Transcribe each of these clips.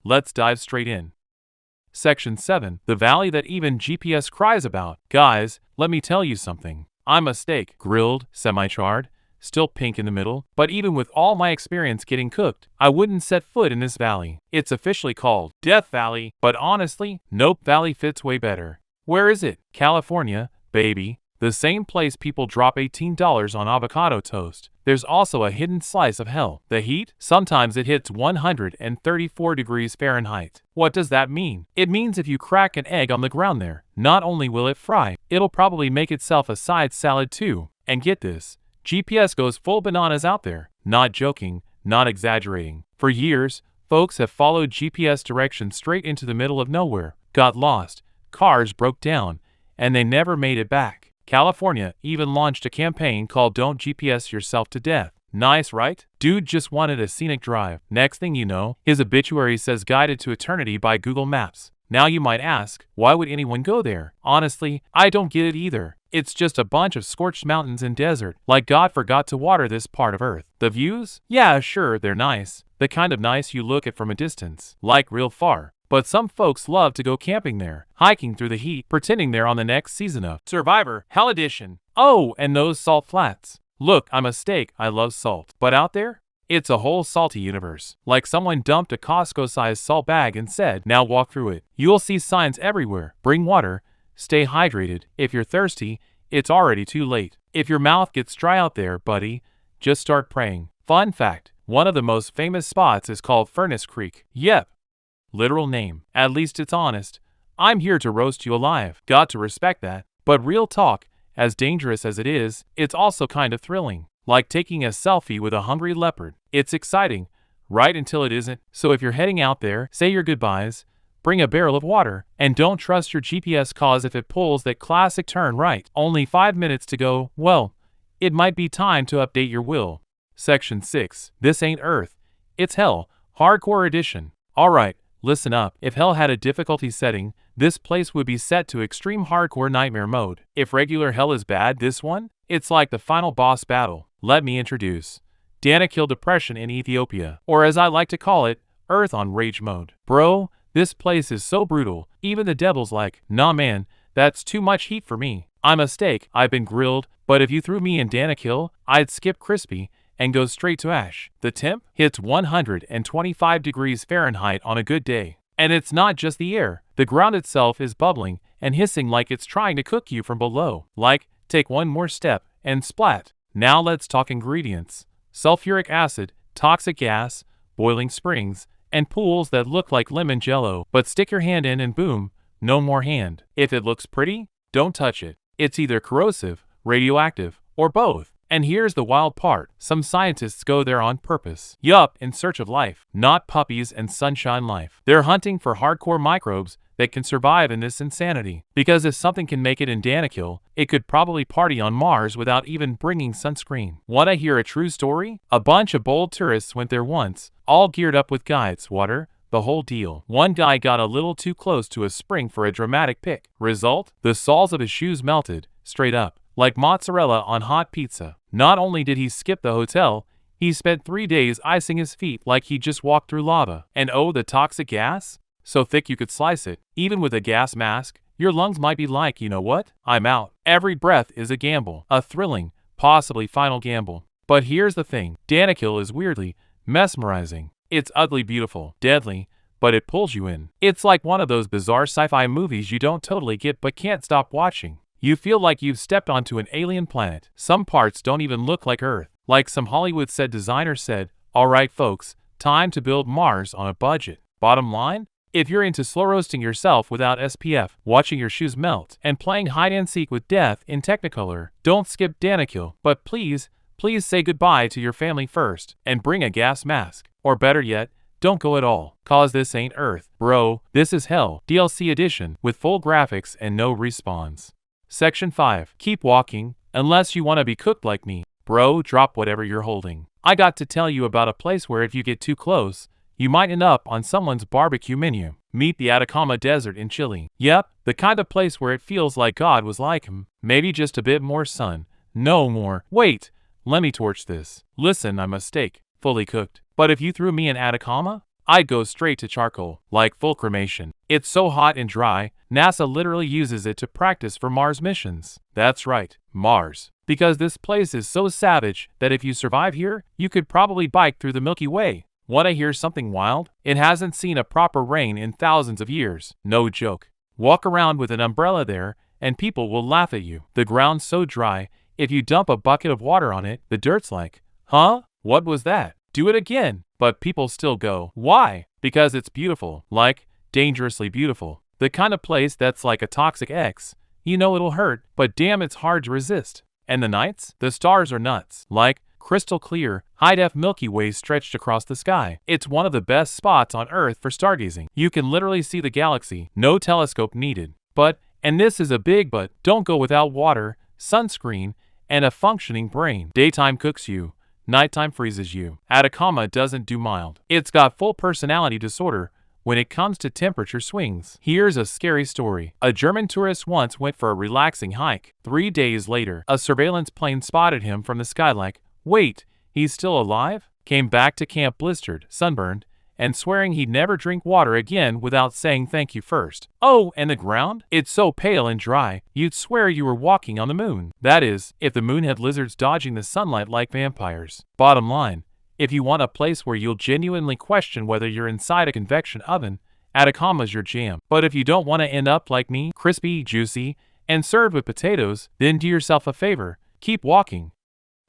Let's dive straight in. Section 7. The valley that even GPS cries about. Guys, let me tell you something. I'm a steak, grilled, semi-charred, still pink in the middle, but even with all my experience getting cooked, I wouldn't set foot in this valley. It's officially called Death Valley, but honestly, Nope Valley fits way better. Where is it? California, baby. The same place people drop $18 on avocado toast. There's also a hidden slice of hell. The heat? Sometimes it hits 134 degrees Fahrenheit. What does that mean? It means if you crack an egg on the ground there, not only will it fry, it'll probably make itself a side salad too. And get this, GPS goes full bananas out there. Not joking, not exaggerating. For years, folks have followed GPS directions straight into the middle of nowhere, got lost, cars broke down, and they never made it back. California even launched a campaign called Don't GPS Yourself to Death. Nice, right? Dude just wanted a scenic drive. Next thing you know, his obituary says guided to eternity by Google Maps. Now you might ask, why would anyone go there? Honestly, I don't get it either. It's just a bunch of scorched mountains and desert, like God forgot to water this part of Earth. The views? Yeah, sure, they're nice. The kind of nice you look at from a distance, like real far. But some folks love to go camping there, hiking through the heat, pretending they're on the next season of Survivor, Hell Edition. Oh, and those salt flats. Look, I'm a steak, I love salt. But out there? It's a whole salty universe. Like someone dumped a Costco-sized salt bag and said, now walk through it. You'll see signs everywhere. Bring water. Stay hydrated. If you're thirsty, it's already too late. If your mouth gets dry out there, buddy, just start praying. Fun fact, one of the most famous spots is called Furnace Creek. Yep. Literal name. At least it's honest. I'm here to roast you alive. Got to respect that. But real talk, as dangerous as it is, it's also kind of thrilling. Like taking a selfie with a hungry leopard. It's exciting, right until it isn't. So if you're heading out there, say your goodbyes, bring a barrel of water, and don't trust your GPS cause if it pulls that classic turn right. Only 5 minutes to go, well, it might be time to update your will. Section 6. This ain't Earth. It's Hell. Hardcore edition. Alright. Listen up, if Hell had a difficulty setting, this place would be set to extreme hardcore nightmare mode. If regular Hell is bad, this one? It's like the final boss battle. Let me introduce Danakil Depression in Ethiopia, or as I like to call it, Earth on Rage mode. Bro, this place is so brutal, even the devil's like, nah man, that's too much heat for me. I'm a steak, I've been grilled, but if you threw me in Danakil, I'd skip crispy and goes straight to ash. The temp hits 125 degrees Fahrenheit on a good day. And it's not just the air. The ground itself is bubbling and hissing like it's trying to cook you from below. Like, take one more step and splat. Now let's talk ingredients. Sulfuric acid, toxic gas, boiling springs, and pools that look like lemon jello. But stick your hand in and boom, no more hand. If it looks pretty, don't touch it. It's either corrosive, radioactive, or both. And here's the wild part, some scientists go there on purpose. Yup, in search of life, not puppies and sunshine life. They're hunting for hardcore microbes that can survive in this insanity. Because if something can make it in Danakil, it could probably party on Mars without even bringing sunscreen. Wanna hear a true story? A bunch of bold tourists went there once, all geared up with guides, water, the whole deal. One guy got a little too close to a spring for a dramatic pic. Result? The soles of his shoes melted, straight up. Like mozzarella on hot pizza. Not only did he skip the hotel, he spent 3 days icing his feet like he just walked through lava. And oh, the toxic gas? So thick you could slice it. Even with a gas mask, your lungs might be like, you know what? I'm out. Every breath is a gamble. A thrilling, possibly final gamble. But here's the thing. Danakil is weirdly mesmerizing. It's ugly beautiful, deadly, but it pulls you in. It's like one of those bizarre sci-fi movies you don't totally get but can't stop watching. You feel like you've stepped onto an alien planet. Some parts don't even look like Earth. Like some Hollywood set designer said, alright folks, time to build Mars on a budget. Bottom line? If you're into slow roasting yourself without SPF, watching your shoes melt, and playing hide and seek with death in Technicolor, don't skip Danakil. But please say goodbye to your family first, and bring a gas mask. Or better yet, don't go at all, cause this ain't Earth. Bro, this is Hell, DLC edition, with full graphics and no respawns. Section 5. Keep walking, unless you want to be cooked like me. Bro, drop whatever you're holding. I got to tell you about a place where if you get too close, you might end up on someone's barbecue menu. Meet the Atacama Desert in Chile. Yep, the kind of place where it feels like God was like him. Maybe just a bit more sun. No more. Wait, let me torch this. Listen, I'm a steak, fully cooked. But if you threw me in Atacama, I'd go straight to charcoal, like full cremation. It's so hot and dry, NASA literally uses it to practice for Mars missions. That's right, Mars. Because this place is so savage that if you survive here, you could probably bike through the Milky Way. Want to hear something wild? It hasn't seen a proper rain in thousands of years. No joke. Walk around with an umbrella there, and people will laugh at you. The ground's so dry, if you dump a bucket of water on it, the dirt's like, huh? What was that? Do it again. But people still go. Why? Because it's beautiful. Like, dangerously beautiful. The kind of place that's like a toxic ex. You know it'll hurt, but damn it's hard to resist. And the nights? The stars are nuts. Like, crystal clear, high-def Milky Way stretched across the sky. It's one of the best spots on Earth for stargazing. You can literally see the galaxy. No telescope needed. But, and this is a big but, don't go without water, sunscreen, and a functioning brain. Daytime cooks you. Nighttime freezes you. Atacama doesn't do mild. It's got full personality disorder when it comes to temperature swings. Here's a scary story. A German tourist once went for a relaxing hike. 3 days later, a surveillance plane spotted him from the sky like, wait, he's still alive? Came back to camp blistered, sunburned, and swearing he'd never drink water again without saying thank you first. Oh, and the ground? It's so pale and dry, you'd swear you were walking on the moon. That is, if the moon had lizards dodging the sunlight like vampires. Bottom line, if you want a place where you'll genuinely question whether you're inside a convection oven, Atacama's your jam. But if you don't want to end up like me, crispy, juicy, and served with potatoes, then do yourself a favor, keep walking.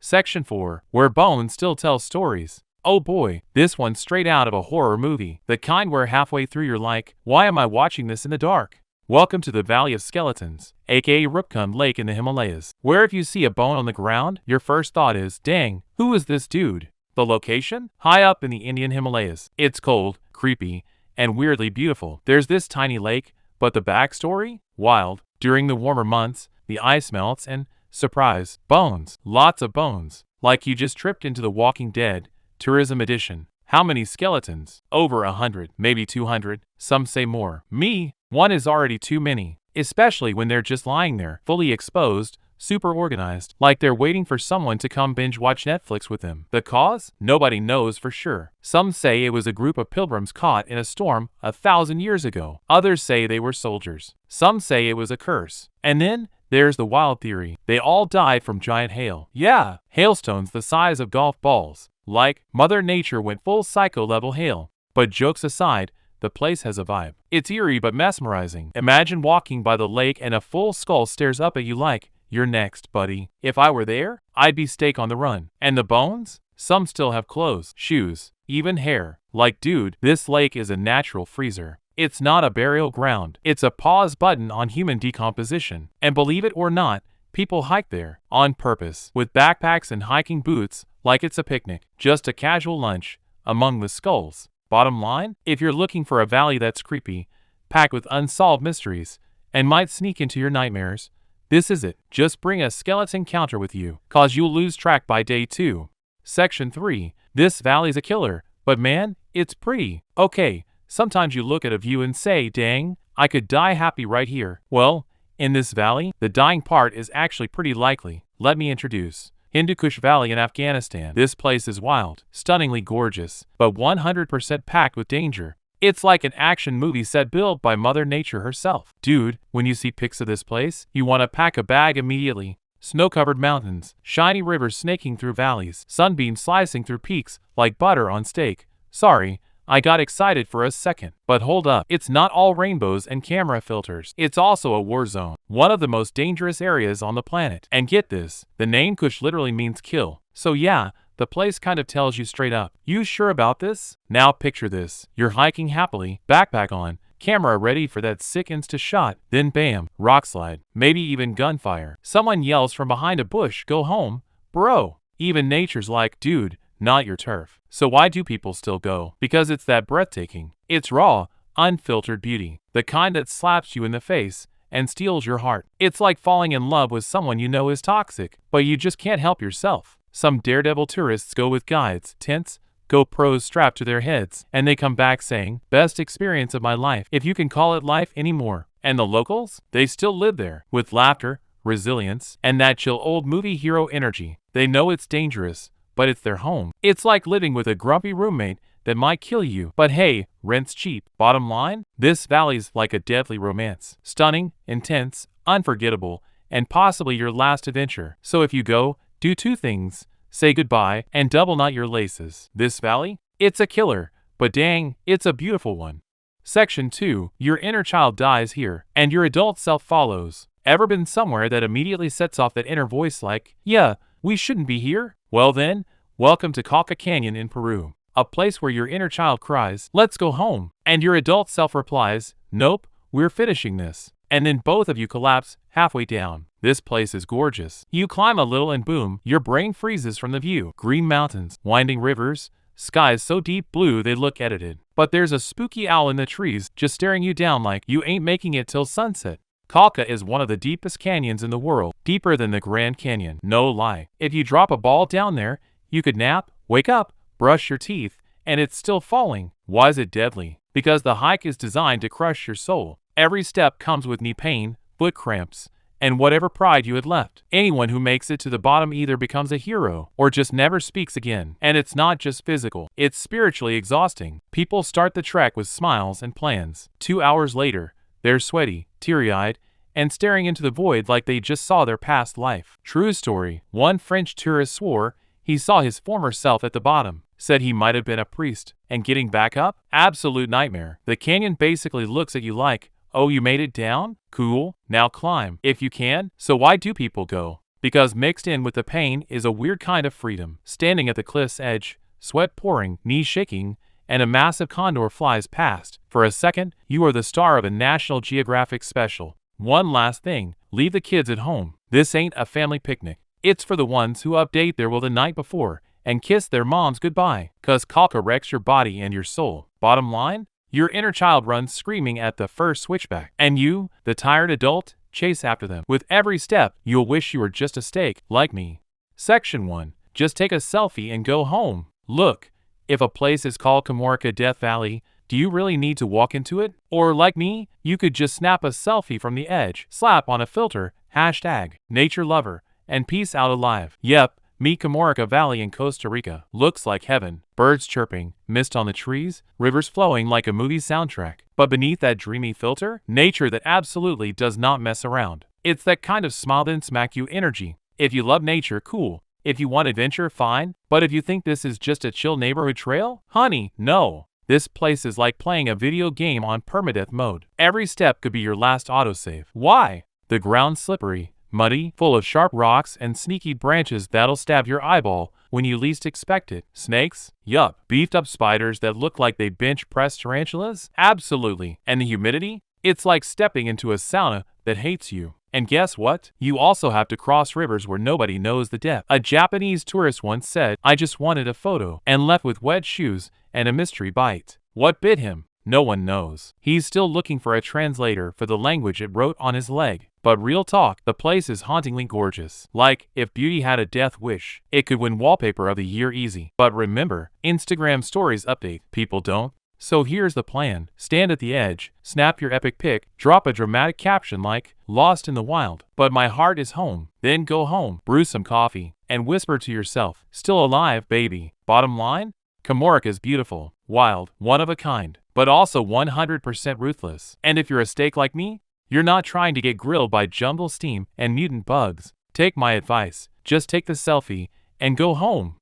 Section 4. Where bones still tell stories. Oh boy, this one's straight out of a horror movie. The kind where halfway through you're like, why am I watching this in the dark? Welcome to the Valley of Skeletons, aka Rupkund Lake in the Himalayas, where if you see a bone on the ground, your first thought is, dang, who is this dude? The location? High up in the Indian Himalayas. It's cold, creepy, and weirdly beautiful. There's this tiny lake, but the backstory? Wild. During the warmer months, the ice melts and, surprise, bones. Lots of bones. Like you just tripped into The Walking Dead, Tourism Edition. How many skeletons? Over 100, maybe 200, some say more. Me, one is already too many, especially when they're just lying there, fully exposed, super organized, like they're waiting for someone to come binge watch Netflix with them. The cause? Nobody knows for sure. Some say it was a group of pilgrims caught in a storm 1,000 years ago. Others say they were soldiers. Some say it was a curse. And then, there's the wild theory. They all died from giant hail. Yeah, hailstones the size of golf balls. Like, Mother Nature went full psycho-level hail. But jokes aside, the place has a vibe. It's eerie but mesmerizing. Imagine walking by the lake and a full skull stares up at you like, you're next, buddy. If I were there, I'd be steak on the run. And the bones? Some still have clothes, shoes, even hair. Like, dude, this lake is a natural freezer. It's not a burial ground. It's a pause button on human decomposition. And believe it or not, people hike there, on purpose, with backpacks and hiking boots, like it's a picnic, just a casual lunch, among the skulls. Bottom line, if you're looking for a valley that's creepy, packed with unsolved mysteries, and might sneak into your nightmares, this is it. Just bring a skeleton counter with you, cause you'll lose track by day 2. Section 3. This valley's a killer, but man, it's pretty. Okay, sometimes you look at a view and say, dang, I could die happy right here. Well, in this valley, the dying part is actually pretty likely. Let me introduce Hindu Kush Valley in Afghanistan. This place is wild, stunningly gorgeous, but 100% packed with danger. It's like an action movie set built by Mother Nature herself. Dude, when you see pics of this place, you want to pack a bag immediately. Snow-covered mountains, shiny rivers snaking through valleys, sunbeams slicing through peaks like butter on steak. Sorry, I got excited for a second. But hold up, it's not all rainbows and camera filters. It's also a war zone, one of the most dangerous areas on the planet. And get this, the name Kush literally means kill. So yeah, the place kind of tells you straight up. You sure about this? Now picture this. You're hiking happily, backpack on, camera ready for that sick insta shot, then bam, rock slide, maybe even gunfire. Someone yells from behind a bush, go home, bro. Even nature's like, dude, not your turf. So why do people still go? Because it's that breathtaking. It's raw, unfiltered beauty. The kind that slaps you in the face and steals your heart. It's like falling in love with someone you know is toxic, but you just can't help yourself. Some daredevil tourists go with guides, tents, GoPros strapped to their heads, and they come back saying, best experience of my life, if you can call it life anymore. And the locals? They still live there, with laughter, resilience, and that chill old movie hero energy. They know it's dangerous, but it's their home. It's like living with a grumpy roommate that might kill you. But hey, rent's cheap. Bottom line? This valley's like a deadly romance. Stunning, intense, unforgettable, and possibly your last adventure. So if you go, do two things. Say goodbye and double knot your laces. This valley? It's a killer, but dang, it's a beautiful one. Section 2. Your inner child dies here, and your adult self follows. Ever been somewhere that immediately sets off that inner voice like, yeah, we shouldn't be here? Well then, welcome to Cauca Canyon in Peru. A place where your inner child cries, let's go home. And your adult self replies, nope, we're finishing this. And then both of you collapse halfway down. This place is gorgeous. You climb a little and boom, your brain freezes from the view. Green mountains, winding rivers, skies so deep blue they look edited. But there's a spooky owl in the trees just staring you down like you ain't making it till sunset. Cauca is one of the deepest canyons in the world, deeper than the Grand Canyon. No lie. If you drop a ball down there, you could nap, wake up, brush your teeth, and it's still falling. Why is it deadly? Because the hike is designed to crush your soul. Every step comes with knee pain, foot cramps, and whatever pride you had left. Anyone who makes it to the bottom either becomes a hero or just never speaks again. And it's not just physical, it's spiritually exhausting. People start the trek with smiles and plans. 2 hours later, they're sweaty, teary-eyed, and staring into the void like they just saw their past life. True story. One French tourist swore he saw his former self at the bottom. Said he might have been a priest. And getting back up? Absolute nightmare. The canyon basically looks at you like, oh, you made it down? Cool. Now climb. If you can. So why do people go? Because mixed in with the pain is a weird kind of freedom. Standing at the cliff's edge, sweat pouring, knees shaking, and a massive condor flies past. For a second, you are the star of a National Geographic special. One last thing. Leave the kids at home. This ain't a family picnic. It's for the ones who update their will the night before and kiss their moms goodbye. Cause Cauca wrecks your body and your soul. Bottom line? Your inner child runs screaming at the first switchback. And you, the tired adult, chase after them. With every step, you'll wish you were just a steak, like me. Section 1. Just take a selfie and go home. Look, if a place is called Camarca Death Valley, do you really need to walk into it? Or like me, you could just snap a selfie from the edge, slap on a filter, hashtag, nature lover, and peace out alive. Yep. Meet Camarca Valley in Costa Rica. Looks like heaven. Birds chirping, mist on the trees, rivers flowing like a movie soundtrack. But beneath that dreamy filter, nature that absolutely does not mess around. It's that kind of smile then smack you energy. If you love nature, cool. If you want adventure, fine. But if you think this is just a chill neighborhood trail, honey, no. This place is like playing a video game on permadeath mode. Every step could be your last autosave. Why? The ground's slippery, muddy, full of sharp rocks and sneaky branches that'll stab your eyeball when you least expect it. Snakes? Yup. Beefed up spiders that look like they bench press tarantulas? Absolutely. And the humidity? It's like stepping into a sauna that hates you. And guess what? You also have to cross rivers where nobody knows the depth. A Japanese tourist once said, I just wanted a photo, and left with wet shoes and a mystery bite. What bit him? No one knows. He's still looking for a translator for the language it wrote on his leg. But real talk, the place is hauntingly gorgeous. Like, if beauty had a death wish, it could win wallpaper of the year easy. But remember, Instagram stories update, people don't. So here's the plan. Stand at the edge, snap your epic pic, drop a dramatic caption like, lost in the wild, but my heart is home. Then go home, brew some coffee, and whisper to yourself, still alive, baby. Bottom line? Camarca is beautiful, wild, one of a kind, but also 100% ruthless. And if you're a steak like me, you're not trying to get grilled by jumble steam and mutant bugs. Take my advice, just take the selfie and go home.